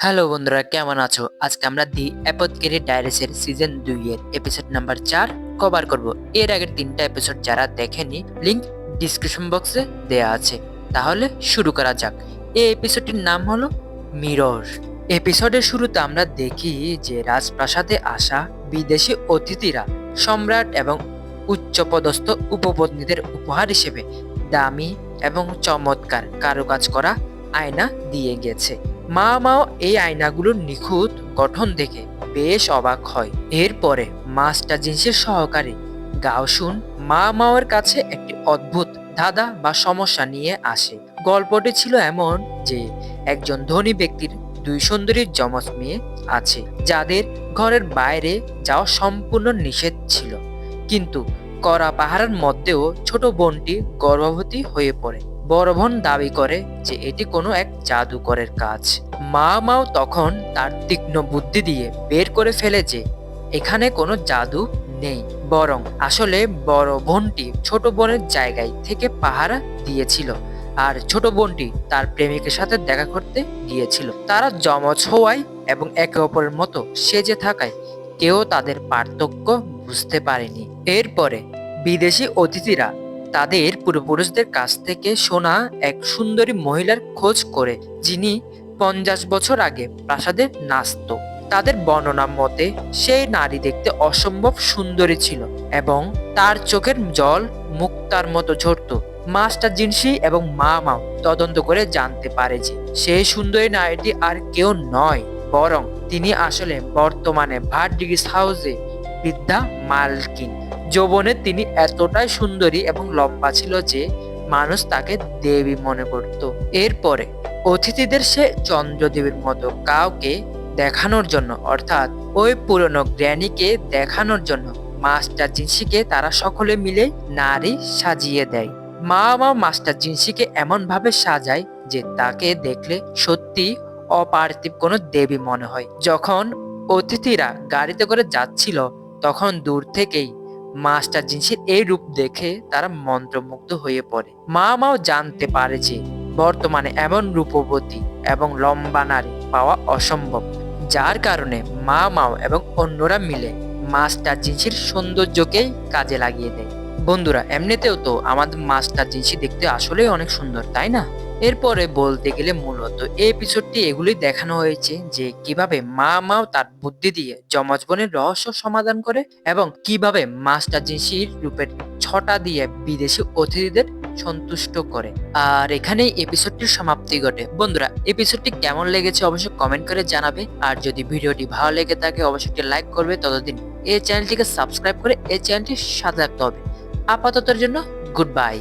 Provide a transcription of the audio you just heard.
Hello বন্ধুরা, কেমন আছো? আজকে আমরা দি অ্যাপথকেরি ডায়েরিজের সিজন 2 এর এপিসোড নাম্বার 4 কভার করব। এর আগের 3টা এপিসোড যারা দেখেনি, লিংক ডিসক্রিপশন বক্সে দেয়া আছে। তাহলে শুরু করা যাক। এই এপিসোডটির নাম হলো মিরর। এপিসোডের শুরুতে আমরা দেখি যে রাজপ্রাসাদে আসা বিদেশি অতিথিরা সম্রাট এবং উচ্চপদস্থ উপপত্নীদের উপহার হিসেবে দামি এবং চমৎকার কারুকাজ করা আয়না দিয়ে গেছে। মাও এই আয়নাগুলোর নিখুঁত গঠন দেখে বেশ অবাক হয়। এরপরে মাস্টার জিন্সের সহকারী গাওসুন মাওয়ের কাছে একটি অদ্ভুত ধাঁধা বা সমস্যা নিয়ে আসে। গল্পটি ছিল এমন যে একজন ধনী ব্যক্তির দুই সুন্দরীর যমজ মেয়ে আছে, যাদের ঘরের বাইরে যাওয়া সম্পূর্ণ নিষেধ ছিল। কিন্তু কড়া পাহারার মধ্যেও ছোট বোনটি গর্ভবতী হয়ে পড়ে। বড় বোন দাবি করে যে এটি কোনো এক জাদুকরের কাজ। মাও তখন তার তীক্ষ্ণ বুদ্ধি দিয়ে বের করে ফেলে যে এখানে কোনো জাদু নেই, বরং আসলে বড় বোনটি ছোট বোনের জায়গায় থেকে পাহারা দিয়েছিল, আর ছোট বোনটি তার প্রেমিকের সাথে দেখা করতে গিয়েছিল। তারা যমজ হওয়ায় এবং একে অপরের মতো সেজে থাকায় কেউ তাদের পার্থক্য বুঝতে পারেনি। এরপরে বিদেশি অতিথিরা তাদের পূর্বপুরুষদের কাছ থেকে শোনা এক সুন্দরী মহিলার খোঁজ করে, যিনি 50 বছর আগে প্রাসাদে নাচত। তাদের বর্ণনা মতে সেই নারী দেখতে অসম্ভব সুন্দরী ছিল এবং তার চোখের জল মুক্তার মতো ঝরত। মাস্টার জিনসি এবং মাও তদন্ত করে জানতে পারে যে সেই সুন্দরী নারীটি আর কেউ নয়, বরং তিনি আসলে বর্তমানে ভার্ডিগিস হাউসে বৃদ্ধা মালকিন। যৌবনে তিনি এতটাই সুন্দরী এবং লম্বা ছিল যে মানুষ তাকে দেবী মনে করত। এরপরে অতিথিদের সে চন্দ্রদেবীর মতো কাউকে দেখানোর জন্য, অর্থাৎ ওই পুরনো গ্র্যানিকে দেখানোর জন্য মাস্টার জিনসিকে তারা সকলে মিলে নারী সাজিয়ে দেয়। মা মাস্টার জিনসিকে এমন ভাবে সাজায় যে তাকে দেখলে সত্যি অপার্থিব কোনো দেবী মনে হয়। যখন অতিথিরা গাড়িতে করে যাচ্ছিল, তখন দূর থেকেই মাস্টার জিনসির এই রূপ দেখে তারা মন্ত্রমুগ্ধ হয়ে পড়ে। মাও জানতে পারে যে বর্তমানে এমন রূপবতী এবং লম্বা নারী পাওয়া অসম্ভব, যার কারণে মাও এবং অন্যরা মিলে মাস্টার জিনসির সৌন্দর্যকেই কাজে লাগিয়ে দেয়। বন্ধুরা, এমনিতেও তো আমাদের মাস্টার জিনসি দেখতে আসলেই অনেক সুন্দর, তাই না? এরপরে বলতে গেলে মূলত এই এপিসোডটি এগুলি দেখানো হয়েছে যে কিভাবে মাও তার বুদ্ধি দিয়ে যমজ বোনের রহস্য সমাধান করে এবং কিভাবে মাস্টার জিনসির রূপের ছটা দিয়ে বিদেশি অতিথিদের সন্তুষ্ট করে। আর এখানেই এপিসোডটির সমাপ্তি ঘটে। বন্ধুরা, এপিসোডটি কেমন লেগেছে অবশ্যই কমেন্ট করে জানাবে, আর যদি ভিডিওটি ভালো লেগে থাকে অবশ্যই একটি লাইক করবে। ততদিন এই চ্যানেলটিকে সাবস্ক্রাইব করে এই চ্যানেলটির সাথে রাখতে হবে। আপাততের জন্য গুড বাই।